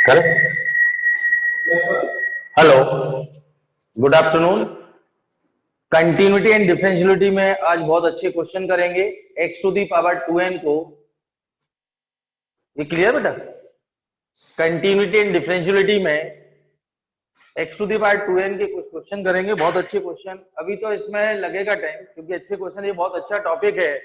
Correct. Hello, good afternoon. Continuity and differentiality में आज बहुत अच्छे क्वेश्चन करेंगे। x to the power 2n को, ये क्लियर बेटा? कंटिन्यूटी एंड डिफरेंशियलिटी में x to the power 2n के कुछ क्वेश्चन करेंगे, बहुत अच्छे क्वेश्चन। अभी तो इसमें लगेगा टाइम क्योंकि अच्छे क्वेश्चन, ये बहुत अच्छा टॉपिक है।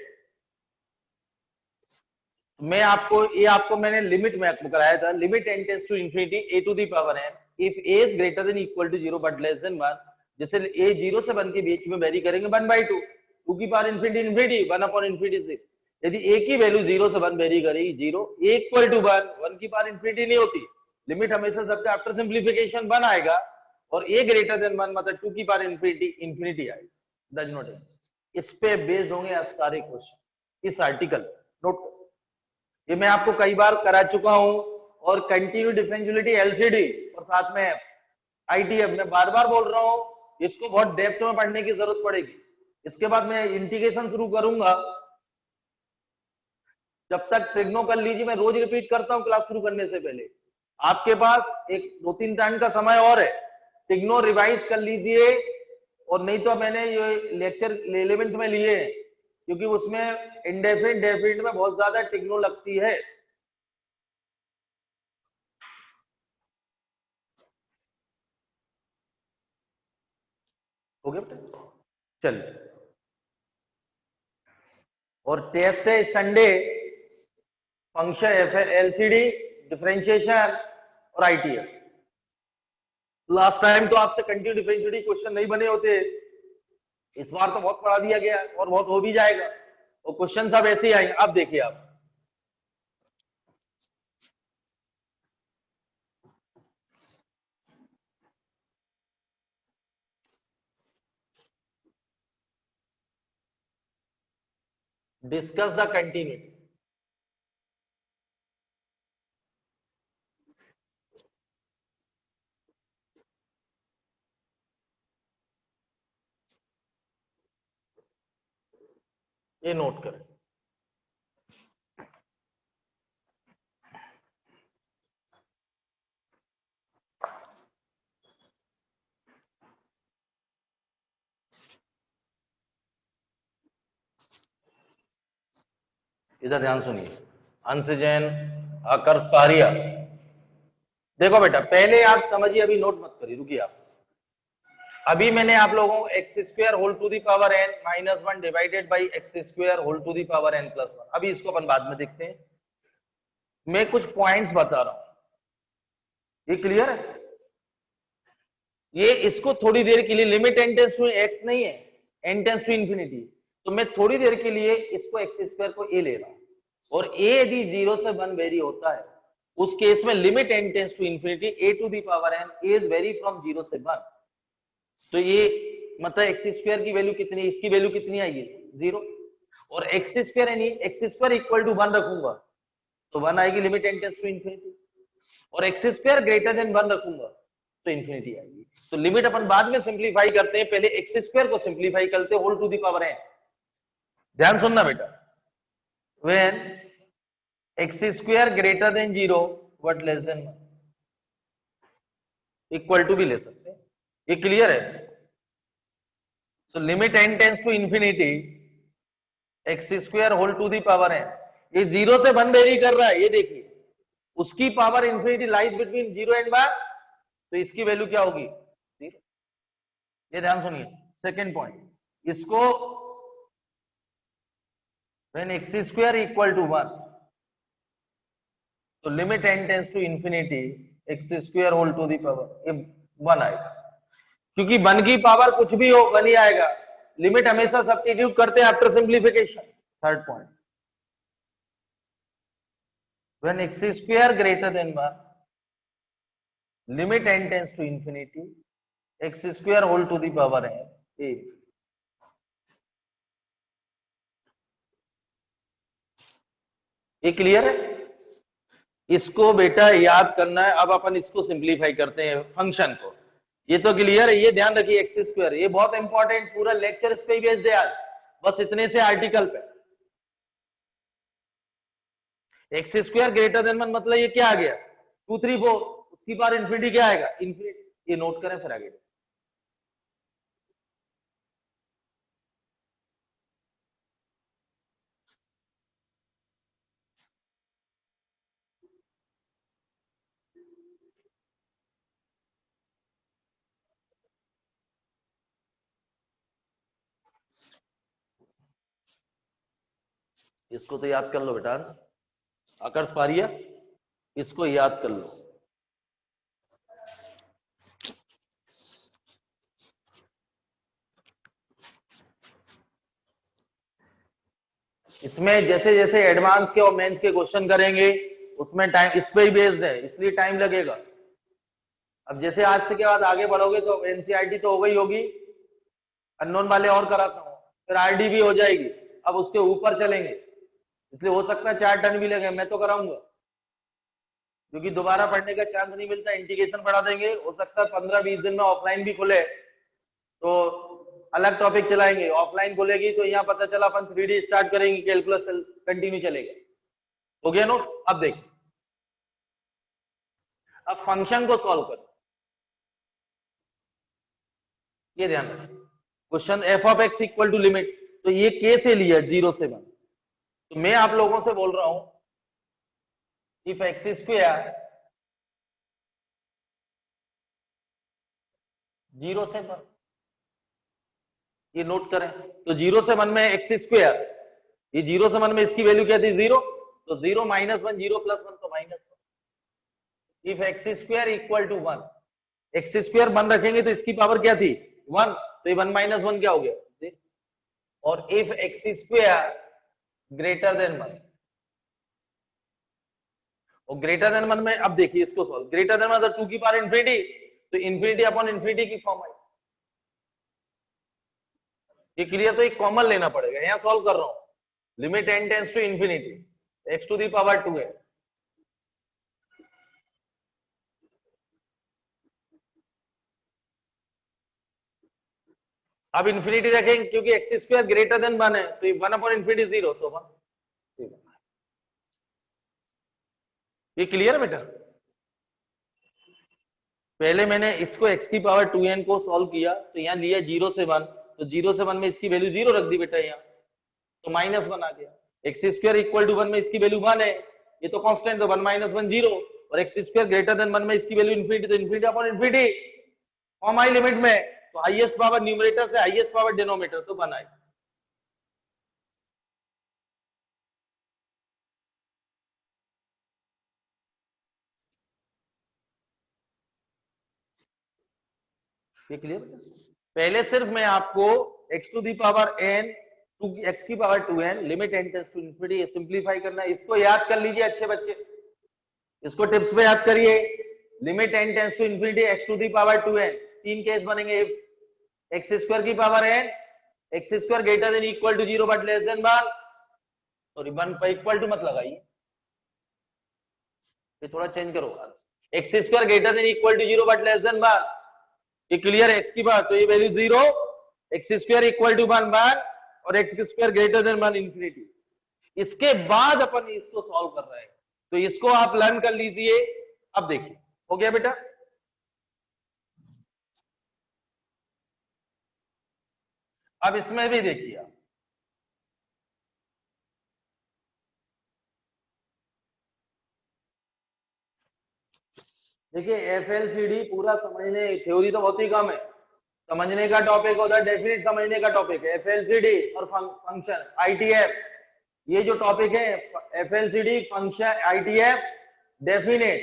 आपको मैंने लिमिट में आपको कराया था, limit n tends to infinity a to the power n if a is greater than equal to 0 but less than 1। जैसे a 0 से 1 के बीच में वेरी करेंगे 1/2, 2 की पावर इंफिनिटी इंफिनिटी 1/इंफिनिटी 6। यदि a की वैल्यू 0 से 1 वेरी करेगी 0, a इक्वल टू 1, 1 की पावर इंफिनिटी नहीं होती। लिमिट हमेशा सबके आफ्टर सिंप्लीफिकेशन 1 आएगा और a ग्रेटर देन 1 मतलब 2 की पावर इंफिनिटी इंफिनिटी आएगी। Does not. इस पे बेस्ड होंगे आप सारे क्वेश्चन इस आर्टिकल। नोट, ये मैं आपको कई बार करा चुका हूं। और कंटिन्यू डिफरेंशियलिटी एलसीडी और साथ में आईटीएफ, मैं बार बार बोल रहा हूं, इसको बहुत डेप्थ में पढ़ने की जरूरत पड़ेगी। इसके बाद मैं इंटीग्रेशन शुरू करूंगा। जब तक ट्रिग्नो कर लीजिए, मैं रोज रिपीट करता हूं क्लास शुरू करने से पहले। आपके पास एक 2-3 टाइम का समय और है, ट्रिग्नो रिवाइज कर लीजिए। और नहीं तो मैंने ये लेक्चर 11th में लिए हैं क्योंकि उसमें इंडेफिनिट डेफिनिट में बहुत ज्यादा ट्रिग्नो लगती है। हो गया बेटा? चलिए, और टेस्ट है संडे, फंक्शन एलसीडी, डिफरेंशिएशन और आईटीएफ। लास्ट टाइम तो आपसे कंटिन्यू डिफरेंशिएलिटी क्वेश्चन नहीं बने होते, इस बार तो बहुत पढ़ा दिया गया और बहुत हो भी जाएगा और क्वेश्चन सब ऐसे ही आएंगे। अब देखिए आप, डिस्कस द कंटिन्यूटी। ये नोट करें। इधर ध्यान सुनिए, अंश जैन, आकर्ष पारिया। देखो बेटा, पहले आप समझिए, अभी नोट मत करिए, रुकिए आप। अभी मैंने आप लोगों को x square whole to the power n minus 1 divided by x square whole to the power n plus 1, अभी इसको अपन बाद में देखते हैं। मैं कुछ पॉइंट्स बता रहा हूं, ये क्लियर है? ये इसको थोड़ी देर के लिए, limit n tends to x नहीं है, n टेंड्स टू इंफिनिटी। तो मैं थोड़ी देर के लिए इसको एक्स स्क्वायर को a ले रहा हूं, और a यदि 0 से 1 वेरी होता है, उस केस में limit n tends to infinity a to the power n is vary from 0 से 1। तो ये मतलब एक्स स्क्वायर की वैल्यू कितनी, इसकी वैल्यू कितनी आएगी? 0। और एक्स स्क्वायर यानी एक्स स्क्वायर इक्वल टू 1 रखूंगा तो 1 आएगी, limit n tends to infinity. और एक्स स्क्वायर ग्रेटर देन 1 रखूंगा तो इंफिनिटी आएगी। तो लिमिट अपन बाद में सिंप्लीफाई करते हैं, पहले एक्स स्क्वायर को सिंप्लीफाई करते हैं whole to the power n। ध्यान सुनना बेटा, when x square greater than 0 but less than 1, equal to भी ले सकते हैं। ये क्लियर है? So limit n tends to infinity x square whole to the power n, ये 0 से 1 वेरी कर रहा है, ये देखिए, उसकी power infinity lies between 0 and 1, तो इसकी वैल्यू क्या होगी? 0। ये ध्यान सुनिए, सेकेंड पॉइंट, इसको when x square equal to 1, तो limit n tends to infinity x square whole to the power, ये 1 आएगा, क्योंकि 1 की पावर कुछ भी हो 1 ही आएगा। लिमिट हमेशा सब्स्टिट्यूट करते हैं after simplification. Third point, when x square greater than 1, limit n tends to infinity x square whole to the power है 8। ये क्लियर है? इसको बेटा याद करना है। अब अपन इसको सिंप्लीफाई करते हैं फंक्शन को। ये तो क्लियर है, ये ध्यान रखिए, एक्स स्क्वायर, ये बहुत इंपॉर्टेंट, पूरा लेक्चर इस पे ही बेस्ड है आज, बस इतने से आर्टिकल पे। एक्स स्क्वायर ग्रेटर देन 1 मतलब ये क्या आ गया? 2 3 4, की पावर इन्फिनिटी क्या आएगा, इन्फिनिटी। ये नोट करें फिर आगे। इसको तो याद कर लो बेटा, आकर्ष पारिया, इसको याद कर लो। इसमें जैसे जैसे एडवांस के और मेंस के क्वेश्चन करेंगे उसमें टाइम इस पे ही बेस्ड है, इसलिए टाइम लगेगा। अब जैसे आज से के बाद आगे बढ़ोगे तो एनसीईआरटी तो हो गई होगी, अननोन वाले और कराता हूँ, फिर आरडी भी हो जाएगी। अब उसके ऊपर चलेंगे, इसलिए हो सकता है 4 टर्न भी लगे, मैं तो कराऊंगा क्योंकि दोबारा पढ़ने का चांस नहीं मिलता। इंटीग्रेशन पढ़ा देंगे, हो सकता है 15-20 दिन में ऑफलाइन भी खुले तो अलग टॉपिक चलाएंगे। ऑफलाइन खुलेगी तो यहाँ पता चला अपन 3D स्टार्ट करेंगे, कैलकुलस कंटिन्यू चलेगा। हो गया नोट। अब देखिए, अब फंक्शन को सॉल्व करो, ये ध्यान रखें। Question f of x equal to limit, तो ये के से लिया 0 से 1। तो मैं आप लोगों से बोल रहा हूं इफ एक्स स्क्वायर 0 से 1, ये नोट करें। तो 0 से 1 में एक्स स्क्वायर, ये 0 से 1 में इसकी वैल्यू क्या थी, 0। तो 0 माइनस 1, 0 प्लस 1 तो minus 1। If x square equal to 1, x square 1 रखेंगे तो इसकी पावर क्या थी, 1। तो ये 1 माइनस 1 क्या हो गया, और if x square greater than 1, और ग्रेटर देन 1 में अब देखिए इसको सॉल्व, ग्रेटर देन 1 2 की पावर इंफिनिटी, तो इंफिनिटी अपॉन इंफिनिटी की फॉर्म आई। ये क्लियर, तो एक कॉमन लेना पड़ेगा, यहां सॉल्व कर रहा हूं। Limit n tends to infinity x to the power 2 है। अब इंफिनिटी रखेंगे क्योंकि एक्स स्क्वायर ग्रेटर देन 1 है, तो 1 अपॉन इंफिनिटी 0, तो 1। ये क्लियर है बेटा। पहले मैंने इसको x की पावर 2n को सॉल्व किया, तो यहाँ लिया 0 से 1, तो 0 से 1 में इसकी वैल्यू 0 रख दी बेटा यहाँ, तो माइनस 1 आ गया। एक्स स्क्वायर इक्वल टू 1 में इसकी वैल्यू 1 है, ये तो कांस्टेंट, तो 1 माइनस 1 0, और एक्स स्क्वायर ग्रेटर देन 1 में इसकी वैल्यू इंफिनिटी, तो infinity upon infinity form I limit में, तो हाईएस्ट पावर न्यूमरेटर से हाईएस्ट पावर डिनोमिनेटर, तो 1 आई। ये क्लियर। पहले सिर्फ मैं आपको x to the power n to x की power 2n limit n tends to infinity simplify करना है। इसको याद कर लीजिए अच्छे बच्चे, इसको टिप्स पे याद करिए। Limit n tends to infinity x to the power 2n, 3 case बनेंगे। एक्स स्क्वायर की power n, x square greater than equal to 0 but less than 1, sorry 1 पर इक्वल टू मत लगाइए, ये थोड़ा चेंज करो। X square greater than equal to 0 but less than 1, ये clear है। एक्स की बात, तो ये value 0, x square equal to 1 और x square greater than 1 infinity. इसके बाद अपन इसको सॉल्व कर रहे हैं, तो इसको आप लर्न कर लीजिए। अब देखिए, हो गया बेटा। अब इसमें भी देखिए आप, देखिए एफएलसीडी पूरा समझने, थ्योरी तो बहुत ही कम है, समझने का टॉपिक होता है, डेफिनेट समझने का टॉपिक है एफएलसीडी और फंक्शन आईटीएफ। ये जो टॉपिक है एफएलसीडी, फंक्शन, आईटीएफ, डेफिनेट,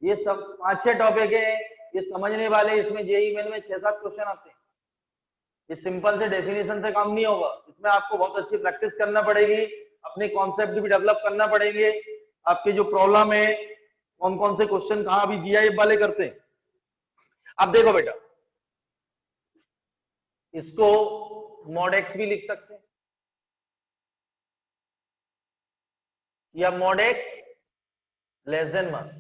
ये सब 5-6 टॉपिक है, ये समझने वाले। इसमें जेईई मेन में 6-7 क्वेश्चन आते हैं। ये सिंपल से डेफिनेशन से काम नहीं होगा, इसमें आपको बहुत अच्छी प्रैक्टिस करना पड़ेगी, अपने कॉन्सेप्ट भी डेवलप करना पड़ेंगे। आपके जो प्रॉब्लम है, कौन कौन से क्वेश्चन कहाँ भी जीआई वाले करते हैं। अब देखो बेटा, इसको मॉड एक्स भी लिख सकते हैं या mod x less than 1,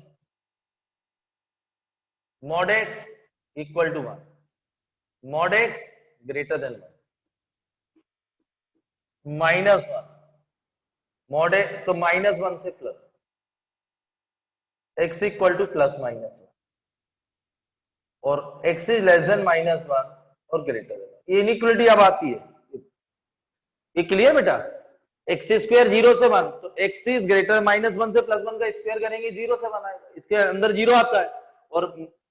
mod x equal to 1, mod x greater than 1, -1, mod x तो -1 से plus, x equal to plus minus 1। और x इज लेस देन -1 और ग्रेटर देन, ये इनइक्वालिटी अब आती है। ये क्लियर बेटा? एक्स स्क्वायर 0 से 1, तो x इज ग्रेटर -1 से +1 का स्क्वायर करेंगे 0 से 1 आएगा, इसके अंदर 0 आता है, और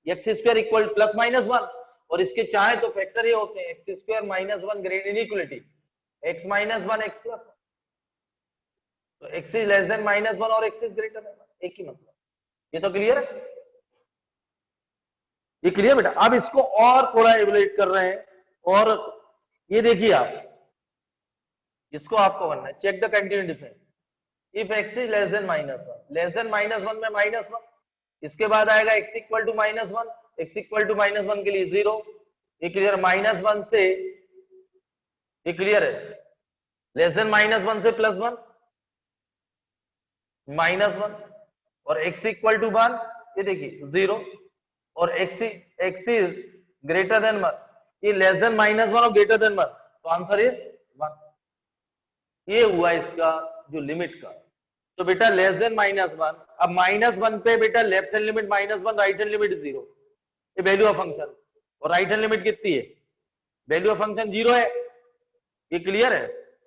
एक्स स्क्वायर इक्वल +-1, और इसके चाहे तो फैक्टर ये होते हैं, x square -1 great inequality x -1 x +1, तो x इज लेस देन -1 और x इज ग्रेटर देन 1, एक ही मतलब। ये तो क्लियर है? ये क्लियर बेटा? अब इसको और थोड़ा एवलुएट कर रहे हैं, और ये देखिए आप, इसको आपको बनना है check the continuity difference if x is less than -1, less than -1 में -1, इसके बाद आएगा x equal to -1, x equal to -1 के लिए 0, ये क्लियर? -1 से, ये क्लियर है? लेस देन -1 से +1 -1, और x इक्वल टू 1, ये देखिए 0, और x इज ग्रेटर देन 1, ये लेस देन -1 और ग्रेटर देन 1, तो आंसर इज 1। ये हुआ इसका जो लिमिट का। तो बेटा लेस देन -1, अब -1 पे बेटा left hand limit -1, right hand limit 0, ये वैल्यू ऑफ फंक्शन, और राइट हैंड लिमिट कितनी है? वैल्यू ऑफ फंक्शन 0 है, ये क्लियर है?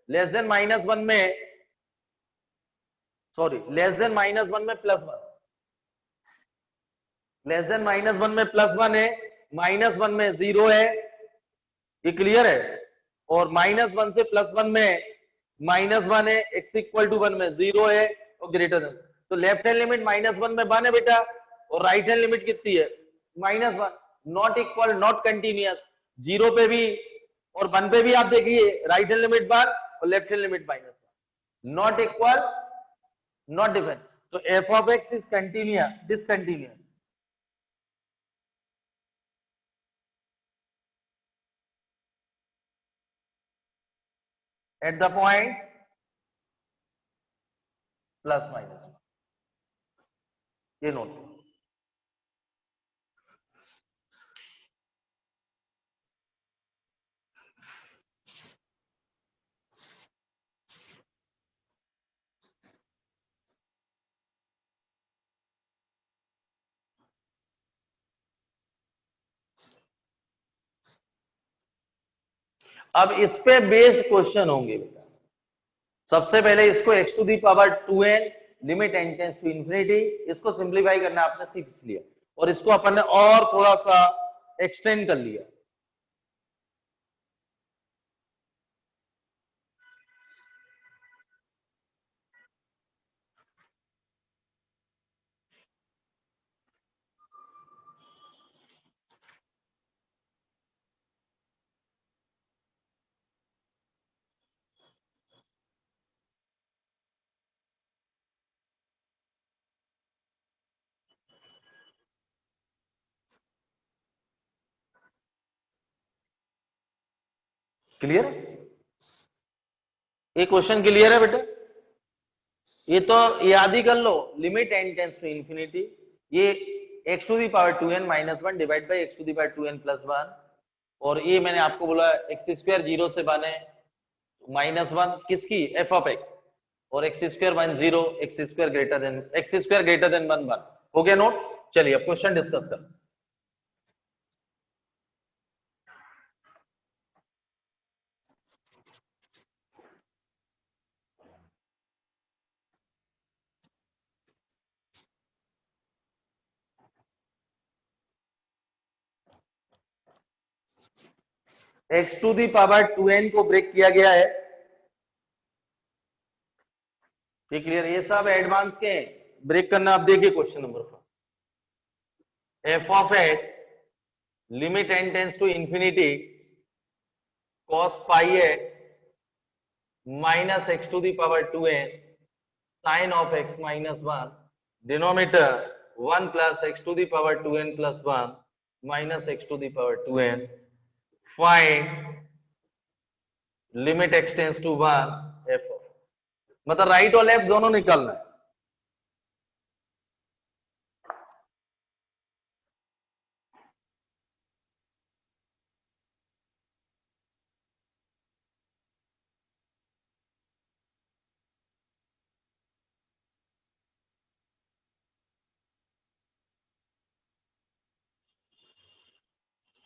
लेस देन -1 में, सॉरी, लेस देन -1 में +1, लेस देन -1 में +1 है, -1 में 0 है, ये क्लियर है? और -1 से +1 में -1 है, x इक्वल टू 1 में 0 है, और ग्रेटर देन, तो लेफ्ट हैंड लिमिट -1 में 1 है बेटा, और राइट हैंड लिमिट कितनी है? -1, नॉट इक्वल, नॉट कंटिन्यूअस, 0 पे भी और 1 पे भी आप देखिए राइट हैंड लिमिट 1 और left hand limit -1, not equal, not different, तो f of x is continuous, discontinuous. At the point +-, ये नोट। अब इस पे बेस्ड क्वेश्चन होंगे बेटा। सबसे पहले इसको x to the power 2n limit n tends to infinity, इसको सिंप्लीफाई करना आपने सीख लिया, और इसको अपन ने और थोड़ा सा एक्सटेंड कर लिया। क्लियर? ये क्वेश्चन क्लियर है बेटा? ये तो याद ही कर लो, limit n tends to infinity, ये x to the power 2n -1 divide by x to the power 2n +1, और ये मैंने आपको बोला x स्क्वायर 0 से बने -1 किसकी? f ऑफ x, और x square 1 0, x square greater than 1 1। हो गया नोट? चलिए अब क्वेश्चन डिस्कस कर। x to the power 2n को ब्रेक किया गया है, ये क्लियर? ये सब एडवांस के ब्रेक करना। आप देखिए question number 4, f of x limit n tends to infinity cos pi x minus x to the power 2n sin of x minus 1, denominator 1 plus x to the power 2n plus 1 minus x to the power 2n, find limit x tends to 1 f of, मतलब right और left दोनों निकलना है।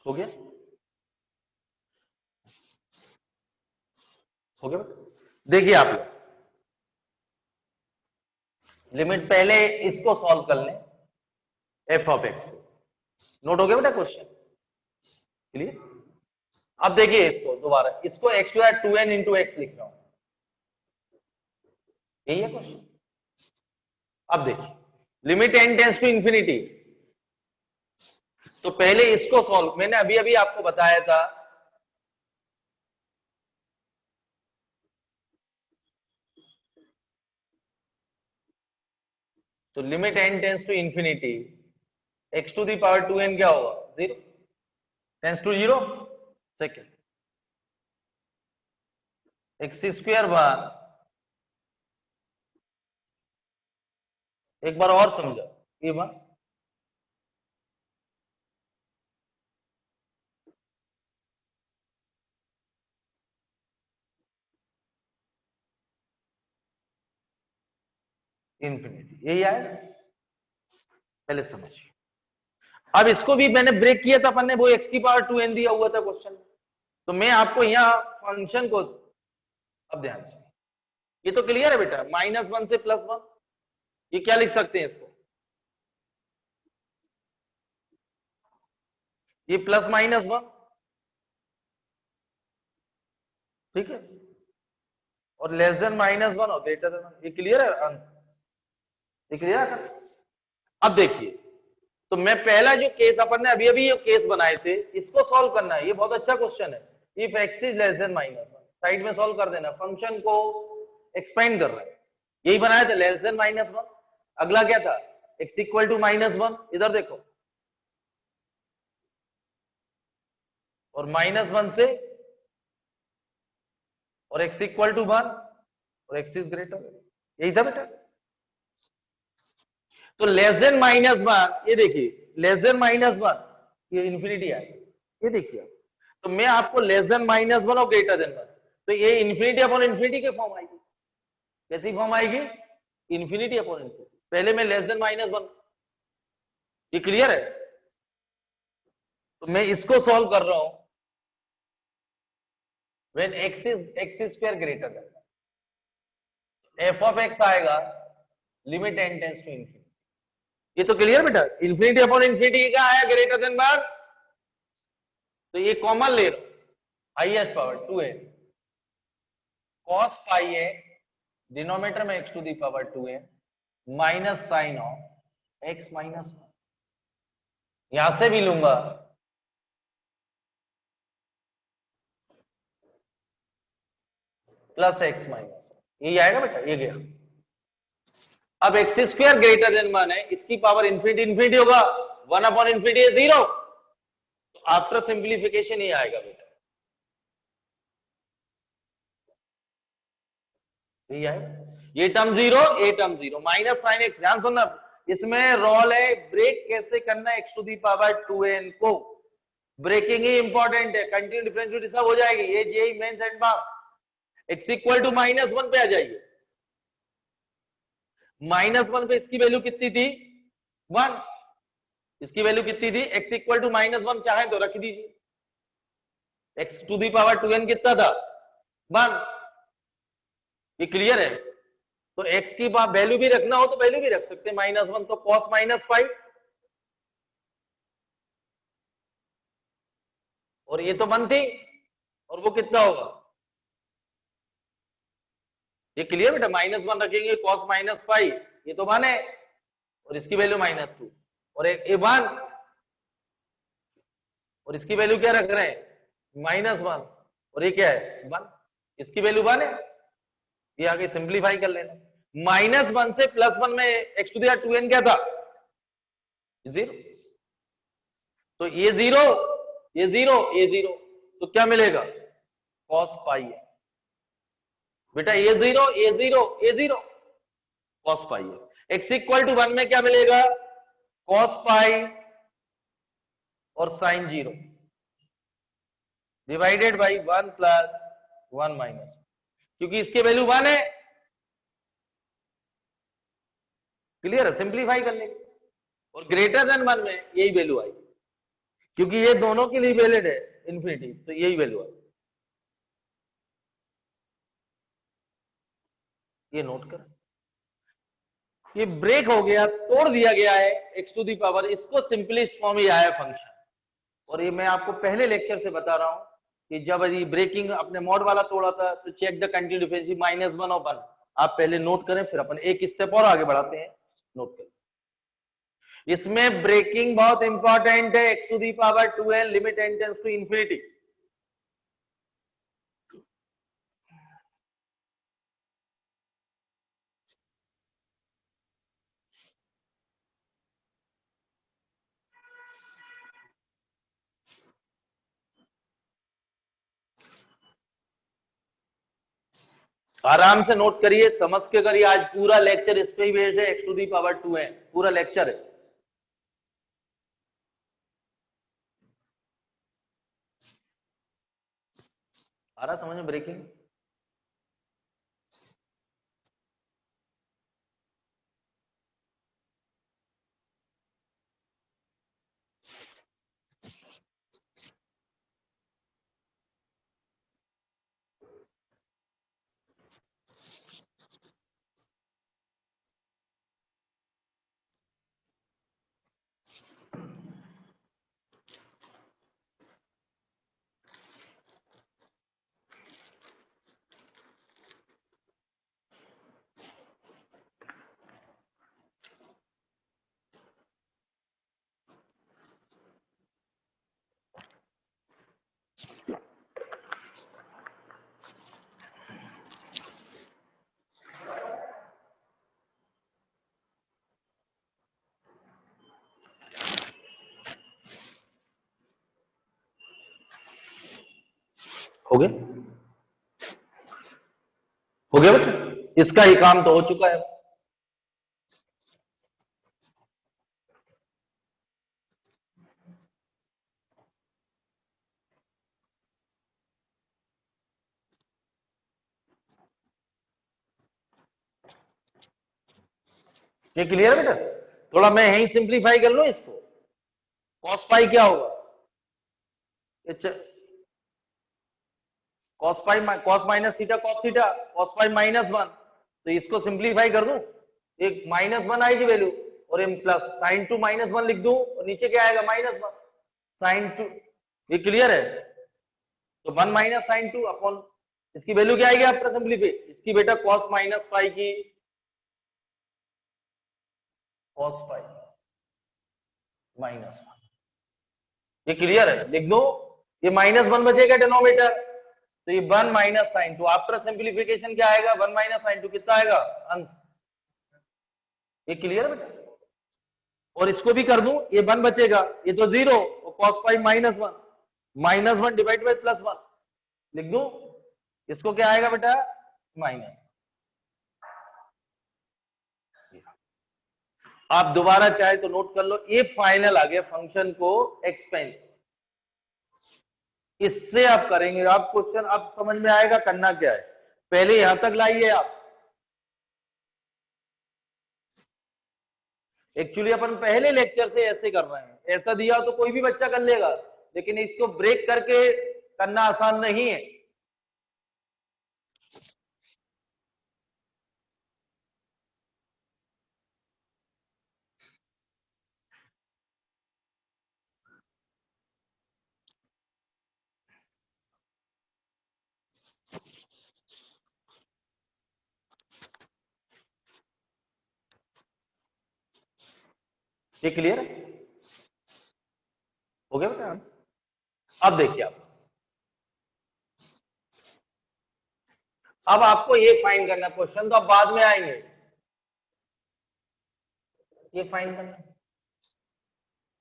हो गया, हो गया बेटा। देखिए आप लोग लिमिट पहले इसको सॉल्व कर लें, एफ ऑफ एक्स को। नोट हो गया बेटा क्वेश्चन, क्लियर। अब देखिए इसको दोबारा, इसको x square 2n into x लिख रहा हूं, यही है क्वेश्चन। अब देखिए limit n tends to infinity, तो पहले इसको सॉल्व, मैंने अभी अभी आपको बताया था तो limit n tends to infinity x to the power 2n क्या होगा, 0 tends to 0। Second x square बार, एक बार और समझा ये बात, इंफिनिटी यही आएगा, पहले समझिए। अब इसको भी मैंने ब्रेक किया था अपन ने, वो x की पावर 2n दिया हुआ था क्वेश्चन में, तो मैं आपको यहाँ फंक्शन को, अब ध्यान से, ये तो क्लियर है बेटा, -1 से +1, ये क्या लिख सकते हैं इसको, ये +-1, ठीक है, और लेस देन -1 और ग्रेटर देन 1, ये क्लियर है आंसर, ये क्लियर है। अब देखिए, तो मैं पहला जो केस अपन ने अभी अभी ये केस बनाए थे, इसको सॉल्व करना है, ये बहुत अच्छा क्वेश्चन है। If x is less than -1, side में सॉल्व कर देना, फंक्शन को एक्सपेंड कर रहा है, यही बनाया था, लेस देन -1। अगला क्या था, x इक्वल टू -1, इधर देखो, और -1 से, और x इक्वल टू 1, और x इज ग्रेटर, यही था बेटा। तो लेस देन -1, ये देखिए लेस देन -1, ये इंफिनिटी आएगा, ये देखिए। तो मैं आपको लेस देन -1 और ग्रेटर देन 1, तो ये इंफिनिटी अपॉन इंफिनिटी के फॉर्म आएगी, कैसी फॉर्म आएगी, इंफिनिटी अपॉन इंफिनिटी। पहले मैं लेस देन -1, ये क्लियर है। तो मैं इसको सॉल्व कर रहा हूं, when x square greater than, f of x आएगा limit n tends to infinity, ये तो क्लियर बेटा। इंफिनिटी अपॉन इंफिनिटी क्या आया, ग्रेटर देन 1, तो ये कॉमन ले लो, highest power 2n cos pi x, denominator में x to the power 2n minus sine of x minus 1, यहां से भी लूंगा प्लस x माइनस, यही आएगा बेटा, ये गया। अब एक्स स्क्वायर ग्रेटर देन 1 है, इसकी पावर इंफिनिटी इंफिनिटी होगा, 1 अपॉन इंफिनिटी है 0, तो आफ्टर सिंप्लीफिकेशन ये आएगा बेटा, यही आएगा। ये टर्म 0, ये टर्म 0, माइनस साइन एक्स, ध्यान सुनना, इसमें रोल है ब्रेक कैसे करना है x to the power 2n को, ब्रेकिंग ही इंपॉर्टेंट है, कंटिन्यू डिफरेंशिएट सब हो जाएगी, ये JEE mains advance. x equal to -1 पे आ जाइए, -1 पे इसकी वैल्यू कितनी थी, 1, इसकी वैल्यू कितनी थी, x इक्वल टू -1 चाहे तो रख दीजिए, x to the power 2n कितना था, 1, ये क्लियर है। तो x की वैल्यू भी रखना हो तो वैल्यू भी रख सकते हैं, -1, तो cos -5, और ये तो 1 थी, और वो कितना होगा, ये क्लियर बेटा, -1 रखेंगे, cos -5, ये तो 1 है, और इसकी वैल्यू -2, और ये 1, और इसकी वैल्यू क्या रख रहे हैं, -1, और ये क्या है 1, इसकी वैल्यू 1 है, ये आगे सिंप्लीफाई कर लेना, -1 से +1 में x to the power 2n क्या था, 0, तो ये 0, ये 0, ये 0, तो क्या मिलेगा, cos पाई है बेटा, ये 0, ये 0, ये 0, cos पाई है। x इक्वल टू 1 में क्या मिलेगा, cos पाई और sine 0 divided by 1 plus 1 minus, क्योंकि इसके वैल्यू 1 है, क्लियर है, सिंप्लीफाई कर लेंगे, और ग्रेटर देन 1 में यही वैल्यू आई, क्योंकि ये दोनों के लिए वैलिड है इन्फिनिटी, तो यही वैल्यू है, ये नोट कर। ये ब्रेक हो गया, तोड़ दिया गया है एक्स टू दी पावर, इसको सिंपलेस्ट फॉर्म ही आया फंक्शन। और ये मैं आपको पहले लेक्चर से बता रहा हूं कि जब ये ब्रेकिंग अपने मॉड वाला तोड़ा था तो चेक द कंटिन्यू डिफरेंस -1 और 1, आप पहले नोट करें, फिर अपन एक स्टेप और आगे बढ़ाते हैं। नोट करें, इसमें ब्रेकिंग बहुत इंपॉर्टेंट है, x to the power 2n limit n tends to infinity. आराम से नोट करिए, समझ के करिए, आज पूरा लेक्चर इस पे ही बेस्ड है, x to the power 2n पूरा लेक्चर है। आ रहा समझ में ब्रेकिंग? हो गया, हो गया बच्चा, इसका ही काम तो हो चुका है। ये क्लियर है बेटा? थोड़ा मैं यही सिंप्लीफाई कर लूं इसको, कॉस पाई क्या होगा, cos pi cos minus theta cos theta, cos pi -1, तो इसको सिंप्लीफाई कर दूं, एक -1 आएगी वैल्यू, और एम प्लस साइन टू -1 लिख दूं, और नीचे क्या आएगा -1 साइन टू। ये क्लियर है? तो 1 माइनस साइन टू अपॉन, इसकी वैल्यू क्या आएगी आपका सिंपलीफाई, इसकी बेटा कॉस माइनस पाई की कॉस पाई -1। ये क्लियर है? लिख दो, ये -1 बचेगा डिनोमिनेटर, तो ये 1 minus sign to, after simplification क्या आएगा, 1 माइनस साइन टू कितना आएगा, अंश। ये क्लियर है बेटा? और इसको भी कर दूं, ये 1 बचेगा, ये तो 0, और कॉस पाई -1 डिवाइड बाई +1 लिख दूं, इसको क्या आएगा बेटा, माइनस। आप दोबारा चाहे तो नोट कर लो, ये फाइनल आ गया फंक्शन को एक्सपेंड। इससे आप करेंगे, आप क्वेश्चन अब समझ में आएगा करना क्या है। पहले यहां तक लाइए आप, एक्चुअली अपन पहले लेक्चर से ऐसे कर रहे हैं, ऐसा दिया तो कोई भी बच्चा कर लेगा, लेकिन इसको ब्रेक करके करना आसान नहीं है। ये क्लियर है? हो गया बेटा? अब देखिए आप, अब आपको ये फाइंड करना, क्वेश्चन तो अब बाद में आएंगे, ये फाइंड करना,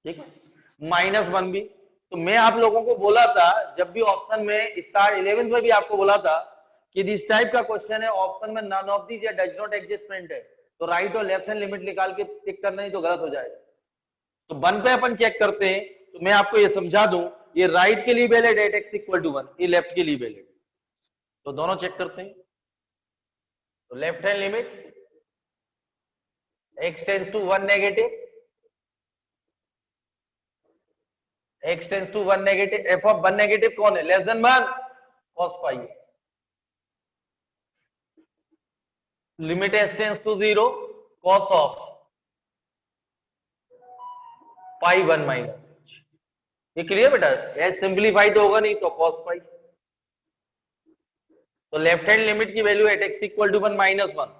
ठीक है। -1 भी, तो मैं आप लोगों को बोला था जब भी ऑप्शन में स्टार्ट 11th में भी आपको बोला था कि इस टाइप का क्वेश्चन है, ऑप्शन में नन ऑफ दीज या डज नॉट एग्जिस्ट प्रिंट है, तो राइट और लेफ्ट हैंड लिमिट निकाल के टिक करना, ही तो गलत हो जाएगा। तो 1 पे अपन चेक करते हैं, तो मैं आपको ये समझा दूं, ये राइट के लिए वैलिड है x = 1, ये लेफ्ट के लिए वैलिड, तो दोनों चेक करते हैं। तो left hand limit x tends to 1 negative, x tends to 1 negative, f of 1 negative कौन है, लेस देन 1 cos पाई है। Limit s tends to 0 cos of पाई 1 माइनस। ये क्लियर बेटा, एच सिंप्लीफाई तो होगा नहीं तो cos पाई। तो लेफ्ट हैंड लिमिट की value at x equal to 1 minus 1,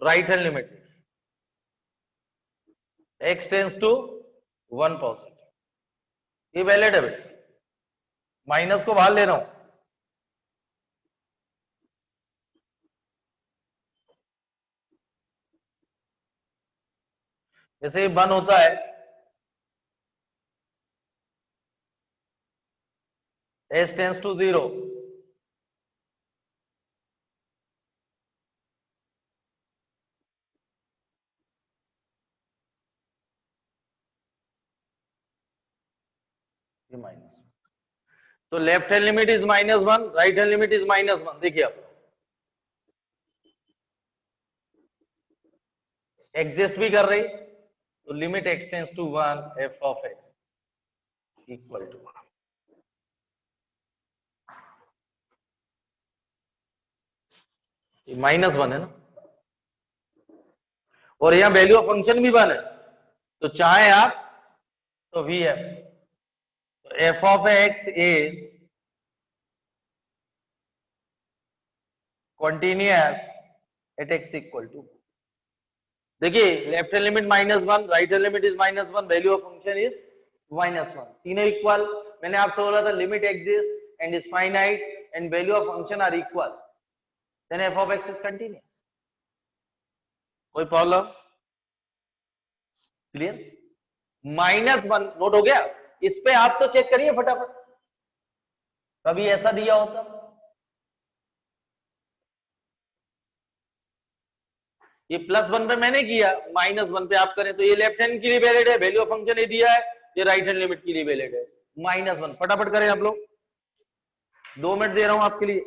right hand limit x tends to 1%, ये वैलिड है बेटा। माइनस को बाहर ले रहा हूं, जैसे ये 1 होता है s टेंस टू 0, ये माइनस। तो left hand limit is -1, right hand limit is -1। देखिए आप एग्जिस्ट भी कर रही, तो limit x tends to 1 f of x equal to -1 है ना, और यहां वैल्यू ऑफ फंक्शन भी 1 है, तो चाहे आप तो वी एफ, तो f of x is continuous at x equal to, देखिए left hand limit -1, right hand limit is -1, value of function is -1, तीनों इक्वल। मैंने आपसे बोला था limit exist and is finite and value of function are equal, then f of x is continuous. कोई problem, clear? -1 note हो गया। इस पे आप तो चेक करिए फटाफट, कभी ऐसा दिया होता, ये +1 पे मैंने किया, -1 पे आप करें, तो ये लेफ्ट हैंड के लिए वैलिड है, वैल्यू ऑफ फंक्शन ये दिया है, ये राइट हैंड लिमिट के लिए वैलिड है। -1 फटाफट करें आप लोग, 2 मिनट दे रहा हूं आपके लिए।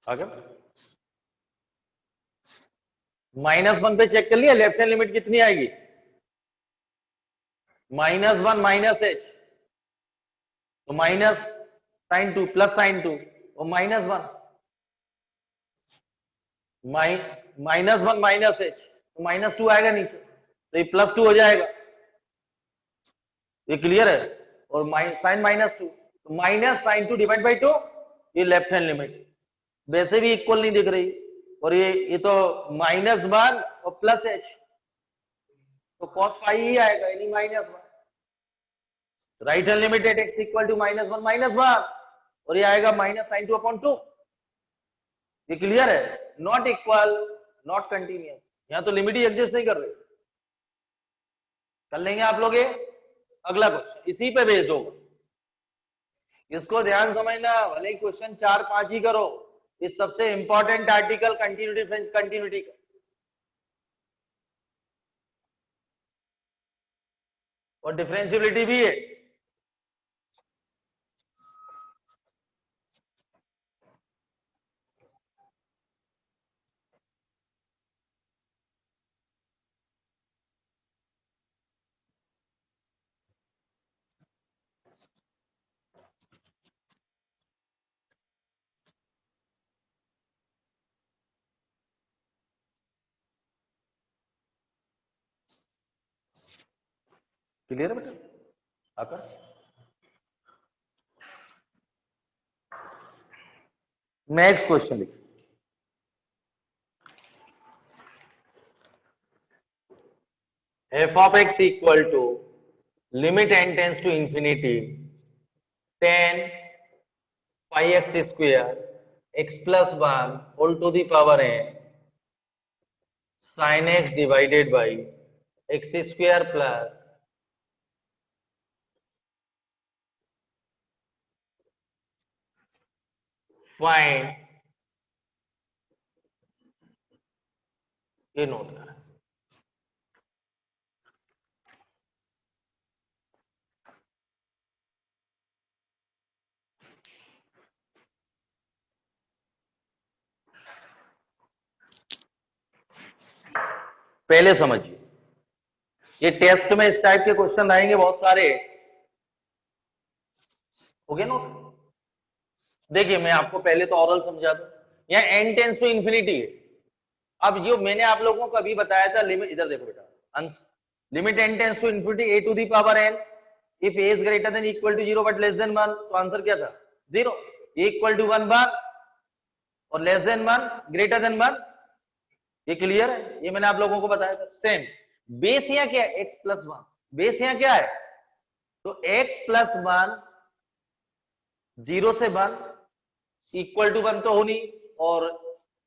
आगे -1 पे चेक कर लिया, लेफ्ट हैंड लिमिट कितनी आएगी, -1 माइनस एच, तो -sin2 प्लस sin2, और -1 -1 माइनस एच, तो -2 आएगा नीचे, तो ये +2 हो जाएगा, ये क्लियर है। और sin -2, तो -sin2 डिवाइड बाई 2, ये लेफ्ट हैंड लिमिट वैसे भी इक्वल नहीं दिख रही, और ये तो -1 और प्लस एच, तो cos पाई ही आएगा, यानी -1। Right hand limit at x equal to -1, और ये आएगा -sin2/2, ये क्लियर है। नॉट इक्वल, नॉट कंटिन्यूअस, यहां तो लिमिट ही एग्जिस्ट नहीं कर रही। कर लेंगे आप लोग ये अगला क्वेश्चन, इसी पे बेस्ड होगा, इसको ध्यान समझना, भले ही क्वेश्चन 4-5 ही करो, इस सबसे इंपॉर्टेंट आर्टिकल कंटिन्यूटी का। और डिफरेंशियबिलिटी भी है। क्लियर है बेटा आकाश? नेक्स्ट क्वेश्चन लिखिए। f of x equal to limit n tends to infinity tan pi x square x plus 1 whole to the power n sin x divided by x square plus find, ये note करें। पहले समझिए, ये test में इस type के question आएंगे बहुत सारे, हो गया नोट? देखिए मैं आपको पहले तो ऑरल समझा दूं, यहाँ n टेंस टू इंफिनिटी है। अब जो मैंने आप लोगों को अभी बताया था लिमिट, इधर देखो बेटा, अंश limit n tends to infinity a to the power n if a is greater than equal to 0 but less than 1, तो आंसर क्या था? 0। a इक्वल टू 1 बार और लेस देन 1 ग्रेटर देन 1, ये क्लियर है? ये मैंने आप लोगों को बताया था। सेम बेस यहाँ क्या है? x plus 1। बेस यहाँ क्या है? तो x प्लस 1 0 से 1 इक्वल टू 1 तो हो नहीं, और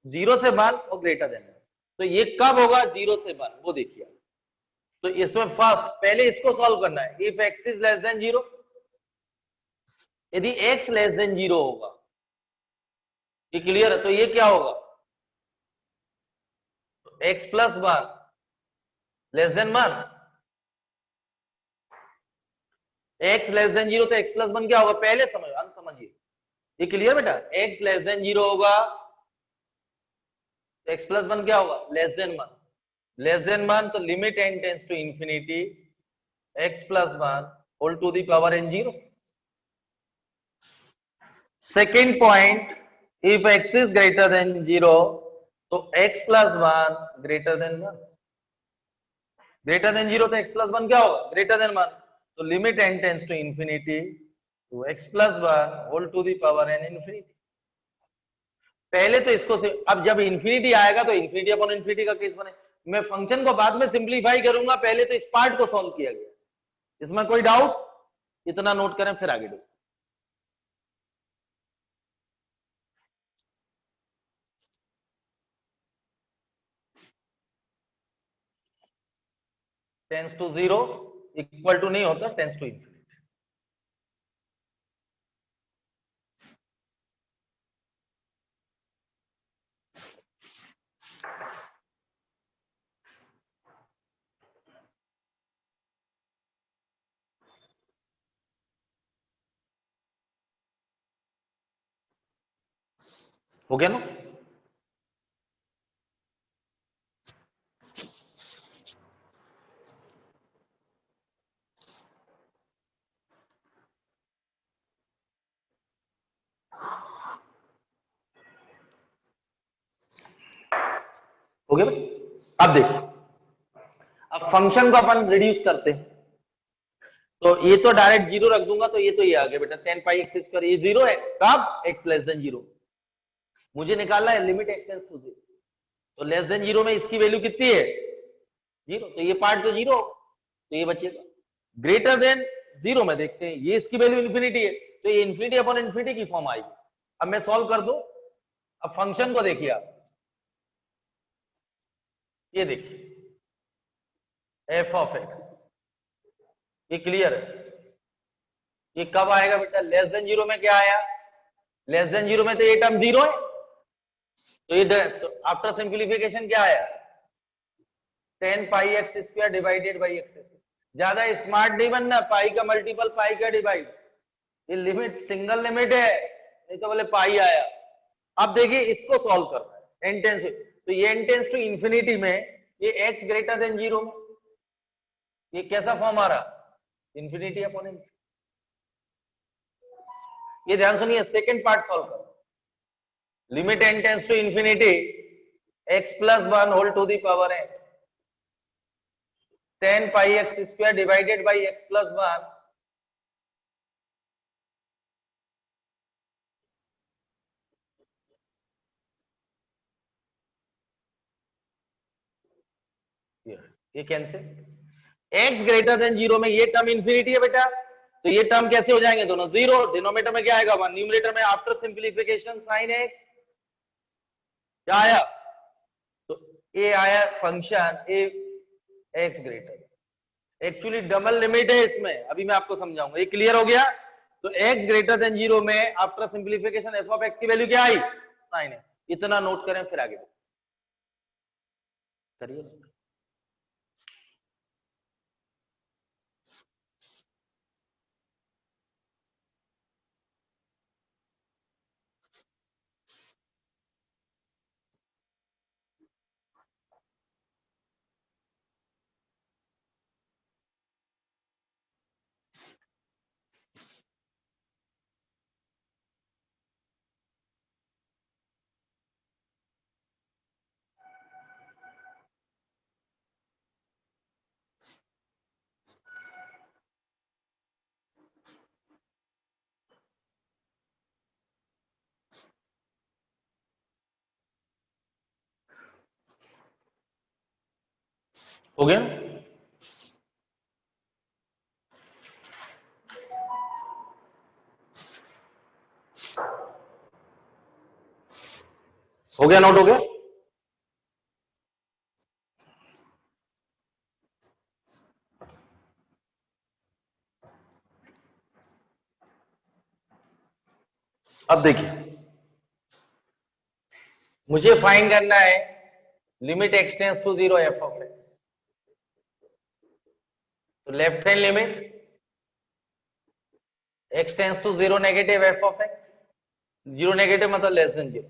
0 से 1 और ग्रेटर देन 1, तो ये कब होगा? 0 से 1, वो देखिए। तो इसमें फर्स्ट पहले इसको सॉल्व करना है। If x is less than 0, यदि x लेस देन 0 होगा, ये क्लियर है? तो ये क्या होगा? x plus 1 less than 1, x less than 0, तो x प्लस 1 क्या होगा? पहले समझिए, ये क्लियर बेटा? x लेस देन 0 होगा तो x प्लस 1 क्या होगा? Less than 1। लेस देन 1 तो limit n tends to infinity x plus 1 whole to the power n 0। Second point, if x is greater than 0 तो x plus 1 greater than 1। Greater than 0 तो x plus 1 क्या होगा? Greater than 1, तो limit n tends to infinity तो x plus 1 whole to the power n infinity. पहले तो इसको से, अब जब इंफिनिटी आएगा तो इंफिनिटी अपॉन इंफिनिटी का केस बने। मैं फंक्शन को बाद में सिंप्लीफाई करूंगा, पहले तो इस पार्ट को सॉल्व किया गया। इसमें कोई डाउट? इतना नोट करें फिर आगे discuss. Tends to 0 equal to नहीं होता, टेंस टू इंफिनिटी। हो गया ना? हो गया भाई? अब देखिए, अब फंक्शन को अपन रिड्यूस करते हैं, तो ये तो डायरेक्ट 0 रख दूंगा, तो ये आ गया बेटा tan पाई एक्स स्क्वायर, ये 0 है कब? x less than 0। मुझे निकालना है लिमिट x टेंस टू 0, तो लेस देन 0 में इसकी वैल्यू कितनी है? 0, तो ये पार्ट तो 0, तो ये बचेगा। ग्रेटर देन 0 में देखते हैं, ये इसकी वैल्यू इंफिनिटी है, तो ये इंफिनिटी अपॉन इंफिनिटी की फॉर्म आएगी। अब मैं सॉल्व कर दूं, अब फंक्शन को देखिए आप, ये देखिए f ऑफ x, ये क्लियर है? ये कब आएगा बेटा? लेस देन 0 में क्या आया? लेस देन 0 में तो ये टर्म 0 है, तो ये आफ्टर सिंप्लीफिकेशन क्या आया? tan pi x square divided by x square. ज्यादा स्मार्ट नहीं बनना, पाई का मल्टीपल पाई का डिवाइड, ये लिमिट सिंगल लिमिट है, नहीं तो बोले पाई आया। अब देखिए इसको सॉल्व करना है n टेंस, तो ये n टेंस टू इंफिनिटी में ये x ग्रेटर देन 0 में ये कैसा फॉर्म आ रहा, इंफिनिटी अपॉन इंफिनिटी। ये ध्यान सुनिए, सेकंड पार्ट सॉल्व करो। Limit n tends to infinity x plus 1 whole to the power n 10 pi x square divided by x plus 1 ये कैंसिल, x ग्रेटर देन 0 में ये टर्म इंफिनिटी है बेटा, तो ये टर्म कैसे हो जाएंगे दोनों जीरो, डिनोमिनेटर में क्या आएगा 1, न्यूमरेटर में आफ्टर सिंप्लीफिकेशन साइन x क्या आया, तो ए आया function a x greater, actually double limit है इसमें, अभी मैं आपको समझाऊंगा, ये क्लियर हो गया। तो x ग्रेटर देन 0 में after simplification F of x की वैल्यू क्या आई, साइन है, इतना नोट करें फिर आगे करिए। हो गया, हो गया, नोट हो गया। अब देखिए मुझे फाइंड करना है limit x tends to 0 f of x, तो left hand limit x tends to 0 negative f of x, 0 negative मतलब लेस देन 0,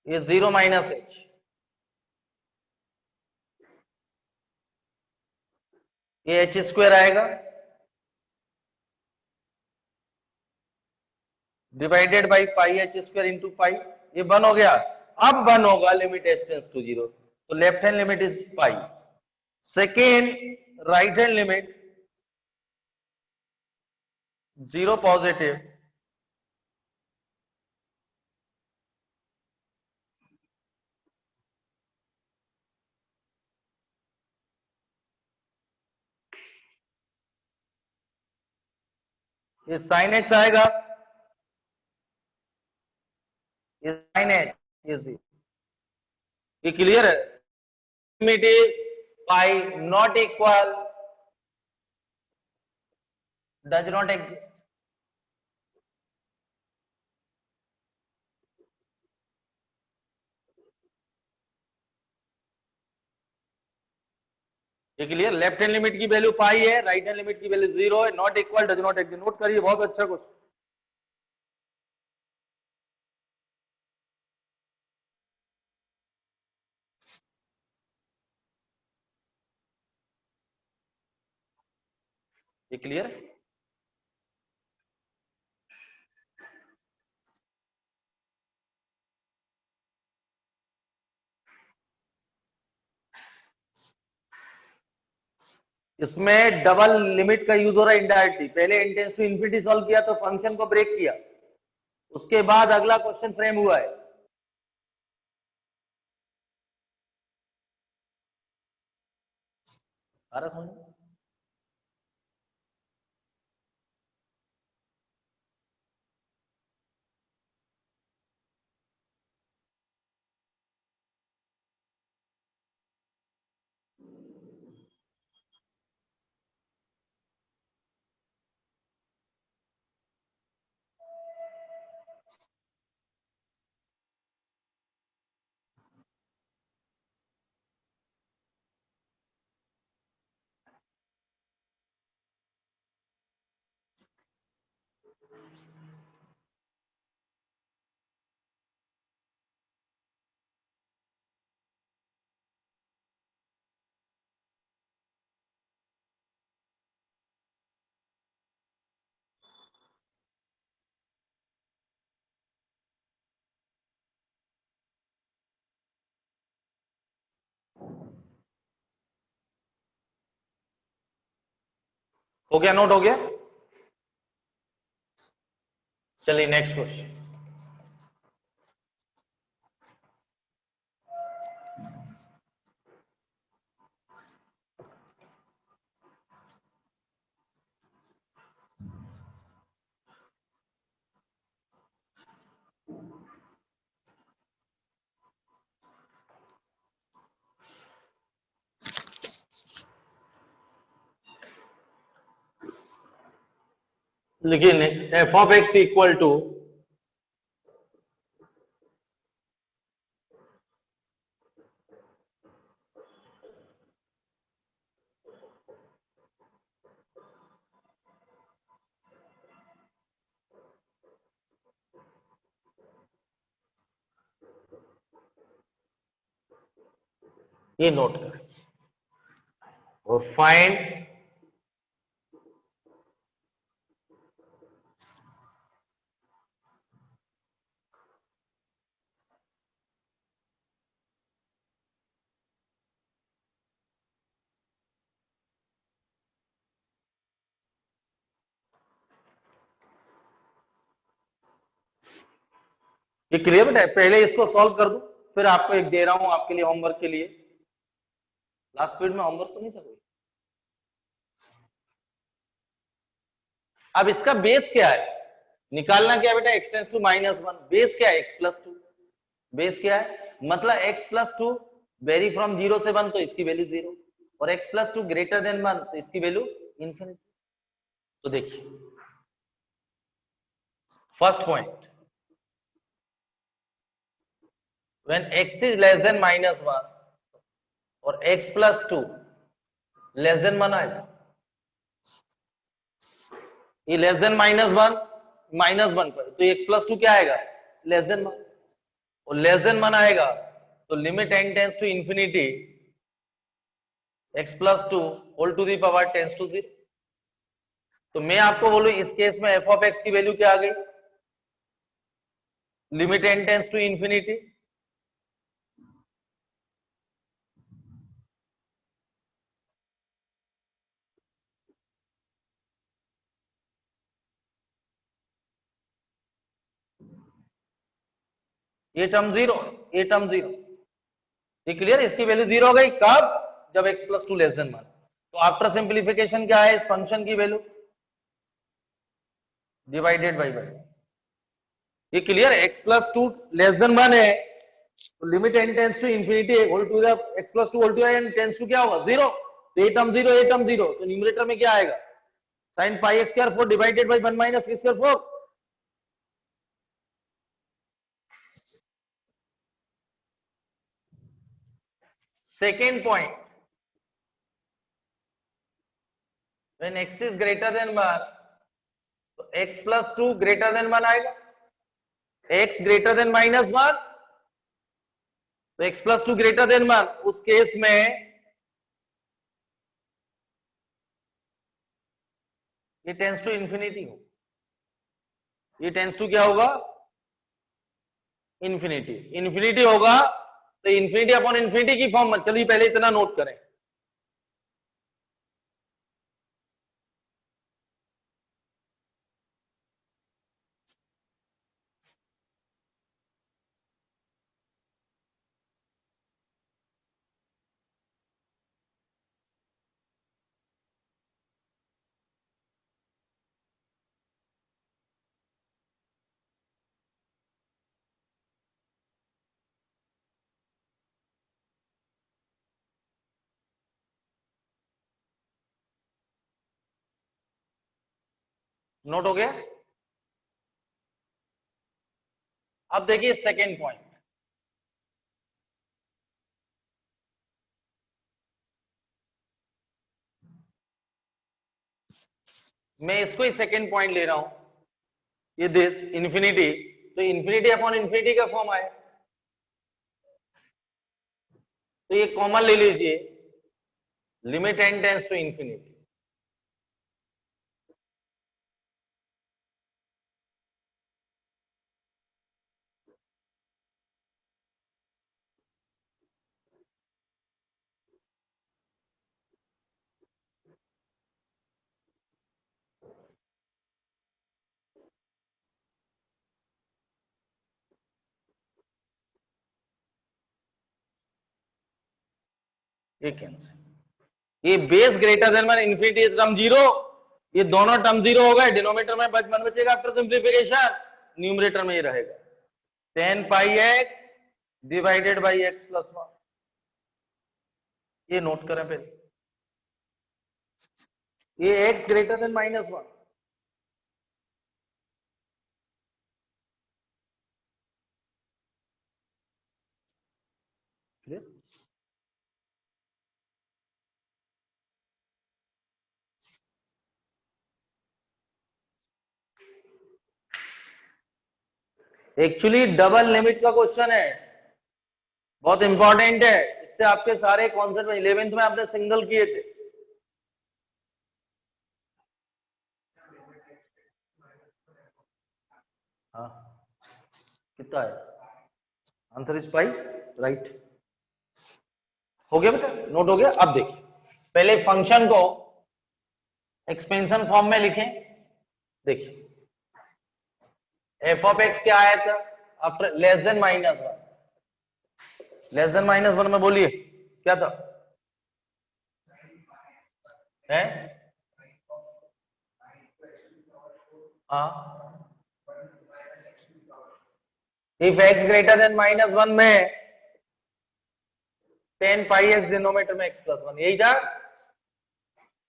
ये 0 माइनस एच, ये एच स्क्वायर आएगा divided by pi h square into pi, ये one हो गया। अब one होगा लिमिट एच टेंस टू 0, तो left hand limit is pi, second right hand limit 0 positive ये साइन एक्स आएगा, ये साइन एच, ये 0, ये क्लियर है। Limit is pi not equal does not exist, ये क्लियर। लेफ्ट हैंड लिमिट की value pi है, राइट हैंड लिमिट की वैल्यू 0 है, not equal does not exist, note करिए, बहुत अच्छा क्वेश्चन। ये क्लियर है। इसमें डबल लिमिट का यूज हो रहा है इनडायरेक्टली, पहले इंटेंस टू इंफिनिटी सॉल्व किया तो फंक्शन को ब्रेक किया, उसके बाद अगला क्वेश्चन फ्रेम हुआ है। आ रहा समझ, हो गया, नोट हो गया। चलिए नेक्स्ट क्वेश्चन। लिखिए f of x equal to ये नोट करें और फाइंड ये क्लियर बेटा, पहले इसको सॉल्व कर दो, फिर आपको एक दे रहा हूं आपके लिए होमवर्क के लिए। लास्ट पीरियड में होमवर्क तो नहीं था कोई? अब इसका बेस क्या है निकालना, क्या है बेटा, एक्स टेंस टू -1। बेस क्या है, एक्स प्लस टू। बेस क्या है, मतलब x plus two very from 0 से 1, तो इसकी वैल्यू 0, और x plus two greater than 1, तो इसकी वैल्यू इंफिनिटी। तो देखिए first point, when x is less than -1 और x plus two less than 1 आएगा। ये लेस देन -1 पर, तो x प्लस टू क्या आएगा, लेस देन 1, और लेस देन 1 आएगा तो limit n tends to infinity x plus two whole to the power tends to 0। तो मैं आपको बोलूं इस केस में f ऑफ x की वैल्यू क्या आ गई, limit n tends to infinity ये टर्म 0, ये टर्म 0। ये क्लियर, इसकी वैल्यू 0 हो गई कब, जब x plus two less than 1। तो आफ्टर सिंप्लीफिकेशन क्या है इस फंक्शन की वैल्यू, डिवाइडेड बाई बाई। ये क्लियर है, x plus two less than 1 है तो limit n tends to infinity whole to the x plus two whole to n tends to क्या होगा, 0। तो ये टर्म 0, ये टर्म 0, तो न्यूमरेटर में क्या आएगा, sin pi x square 4 divided by 1 minus x square 4। Second point, when x is greater than 1 तो x plus to greater than 1 आएगा, x ग्रेटर देन -1 तो x plus to greater than 1, उस case में ये tense to infinity हो, ये tense to क्या होगा, इंफिनिटी। इंफिनिटी होगा तो इंफिनिटी अपॉन इंफिनिटी की फॉर्म में, चलिए पहले इतना नोट करें। नोट हो गया। अब देखिए सेकेंड पॉइंट, मैं इसको ही सेकेंड पॉइंट ले रहा हूं। ये दिस इंफिनिटी, तो इंफिनिटी अपॉन इंफिनिटी का फॉर्म आए, तो ये कॉमन ले लीजिए, limit n tends to infinity. ये कैंसिल, ये base greater than one infinity term zero, ये दोनों टर्म जीरो हो गए, डिनोमिनेटर में वन बचेगा आफ्टर सिंप्लीफिकेशन, न्यूमरेटर में ये रहेगा 10 pi x divided by x plus one. ये नोट करें पहले, ये x greater than minus one, actually double limit का क्वेश्चन है, बहुत इंपॉर्टेंट है, इससे आपके सारे कॉन्सेप्ट 11th में आपने सिंगल किए थे। हाँ कितना है, आंसर इज 5, राइट। हो गया बेटा, नोट हो गया। अब देखिए, पहले फंक्शन को एक्सपेंशन फॉर्म में लिखें। देखिए एफ ऑफ एक्स क्या आया था after less than minus one, less than minus one में बोलिए क्या था, है हाँ, if x greater than minus one में 10 पाई एक्स डिनोमिनेटर में एक्स प्लस वन, यही था।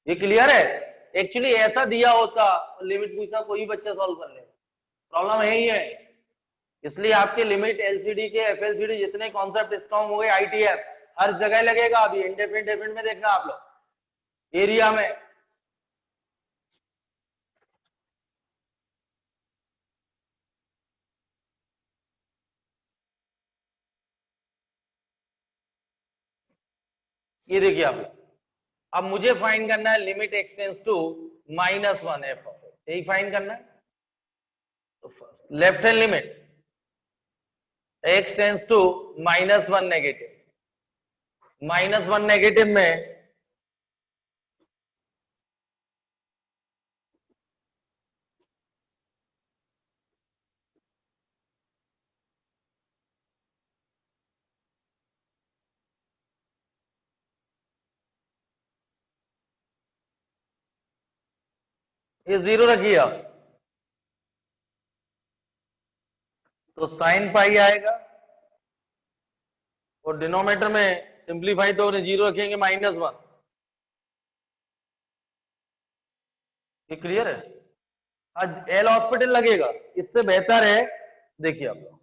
ये क्लियर है, एक्चुअली ऐसा दिया होता, लिमिट पूछा कोई बच्चा सॉल्व कर ले, प्रॉब्लम यही है। इसलिए आपके लिमिट एलसीडी के एफएलसीडी जितने कॉन्सेप्ट स्ट्रॉन्ग हो गए, आईटीएफ हर जगह लगेगा। अभी इंडेफिनिट डेफिनिट में देखना आप लोग एरिया में, ये देखिए आप लोग। अब मुझे फाइंड करना है limit x tends to minus one f of x, यही फाइंड करना है। तो first left hand limit x tends to minus one negative, minus one negative में ये जीरो रखिए आप, तो साइन पाई आएगा, और डिनोमिनेटर में सिंप्लीफाई तो जीरो रखेंगे माइनस वन। ये क्लियर है, आज एल हॉस्पिटल लगेगा, इससे बेहतर है। देखिए आप लोग,